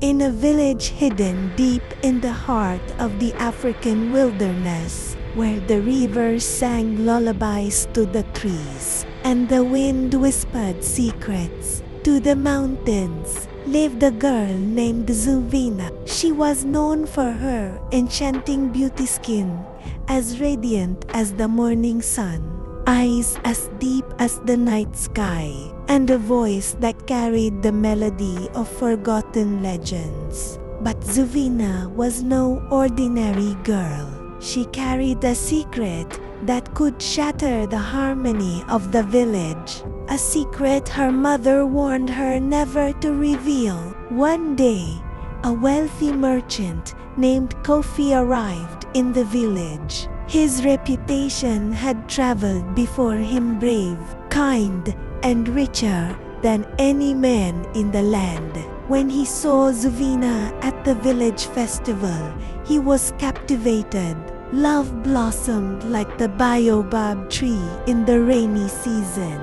in a village hidden deep in the heart of the African wilderness, where the rivers sang lullabies to the trees, and the wind whispered secrets to the mountains, lived a girl named Zuvina. She was known for her enchanting beauty, skin as radiant as the morning sun, eyes as deep as the night sky, and a voice that carried the melody of forgotten legends. But Zuvina was no ordinary girl. She carried a secret that could shatter the harmony of the village, a secret her mother warned her never to reveal. One day, a wealthy merchant named Kofi arrived in the village. His reputation had traveled before him, brave, kind, and richer than any man in the land. When he saw Zuvina at the village festival, he was captivated. Love blossomed like the baobab tree in the rainy season.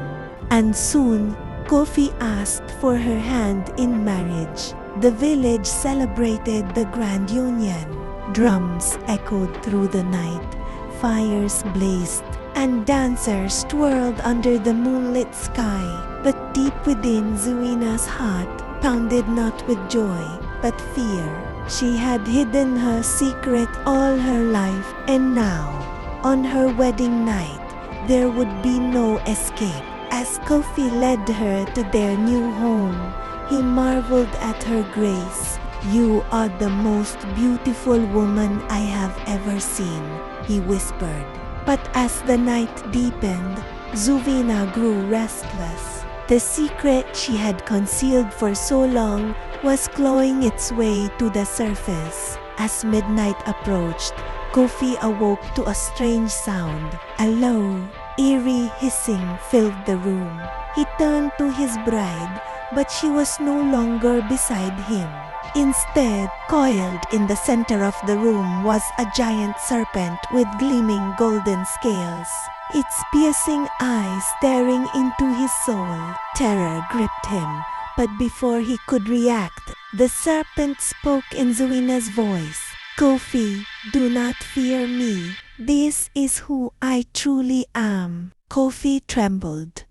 And soon, Kofi asked for her hand in marriage. The village celebrated the grand union. Drums echoed through the night, fires blazed, and dancers twirled under the moonlit sky. But deep within, Zuvina's heart pounded not with joy, but fear. She had hidden her secret all her life, and now, on her wedding night, there would be no escape. As Kofi led her to their new home, he marveled at her grace. "You are the most beautiful woman I have ever seen," he whispered. But as the night deepened, Zuvina grew restless. The secret she had concealed for so long was clawing its way to the surface. As midnight approached, Kofi awoke to a strange sound. A low, eerie hissing filled the room. He turned to his bride, but she was no longer beside him. Instead, coiled in the center of the room was a giant serpent with gleaming golden scales, its piercing eyes staring into his soul. Terror gripped him, but before he could react, the serpent spoke in Zuvina's voice. "Kofi, do not fear me. This is who I truly am." Kofi trembled.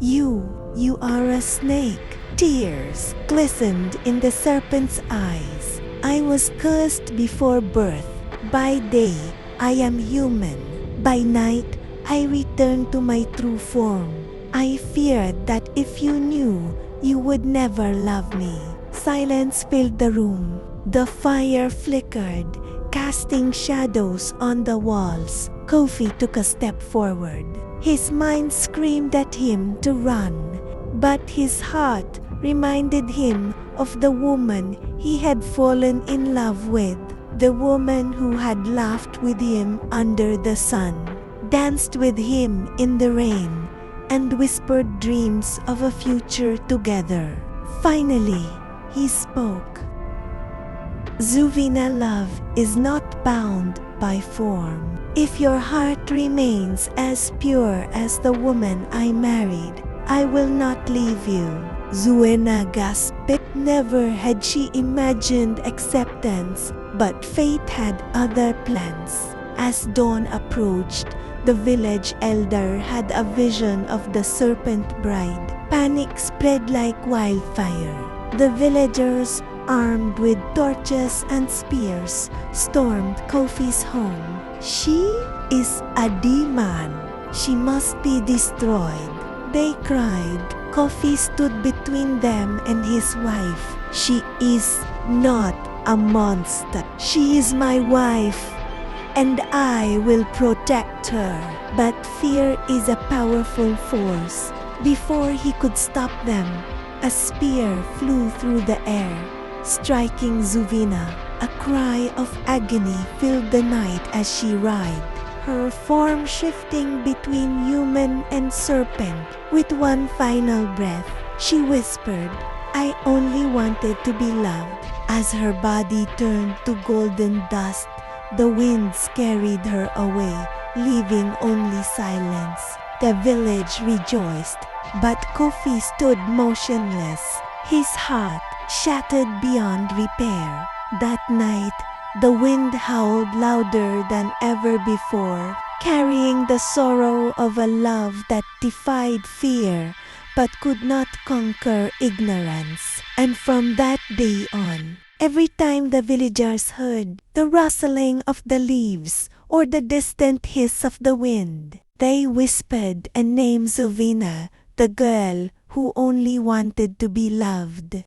You are a snake." Tears glistened in the serpent's eyes. "I was cursed before birth. By day, I am human. By night, I return to my true form. I feared that if you knew, you would never love me." Silence filled the room. The fire flickered, casting shadows on the walls. Kofi took a step forward. His mind screamed at him to run, but his heart reminded him of the woman he had fallen in love with, the woman who had laughed with him under the sun, danced with him in the rain, and whispered dreams of a future together. Finally, he spoke. "Zuvina, love is not bound by form. If your heart remains as pure as the woman I married, I will not leave you." Zuvina gasped. Never had she imagined acceptance, but fate had other plans. As dawn approached, the village elder had a vision of the Serpent Bride. Panic spread like wildfire. The villagers, armed with torches and spears, stormed Kofi's home. "She is a demon. She must be destroyed," they cried. Kofi stood between them and his wife. "She is not a monster. She is my wife, and I will protect her." But fear is a powerful force. Before he could stop them, a spear flew through the air, striking Zuvina. A cry of agony filled the night as she writhed, her form shifting between human and serpent. With one final breath, she whispered, "I only wanted to be loved." As her body turned to golden dust, the winds carried her away, leaving only silence. The village rejoiced, but Kofi stood motionless, his heart shattered beyond repair. That night, the wind howled louder than ever before, carrying the sorrow of a love that defied fear but could not conquer ignorance. And from that day on, every time the villagers heard the rustling of the leaves or the distant hiss of the wind, they whispered and named Zovina, the girl who only wanted to be loved.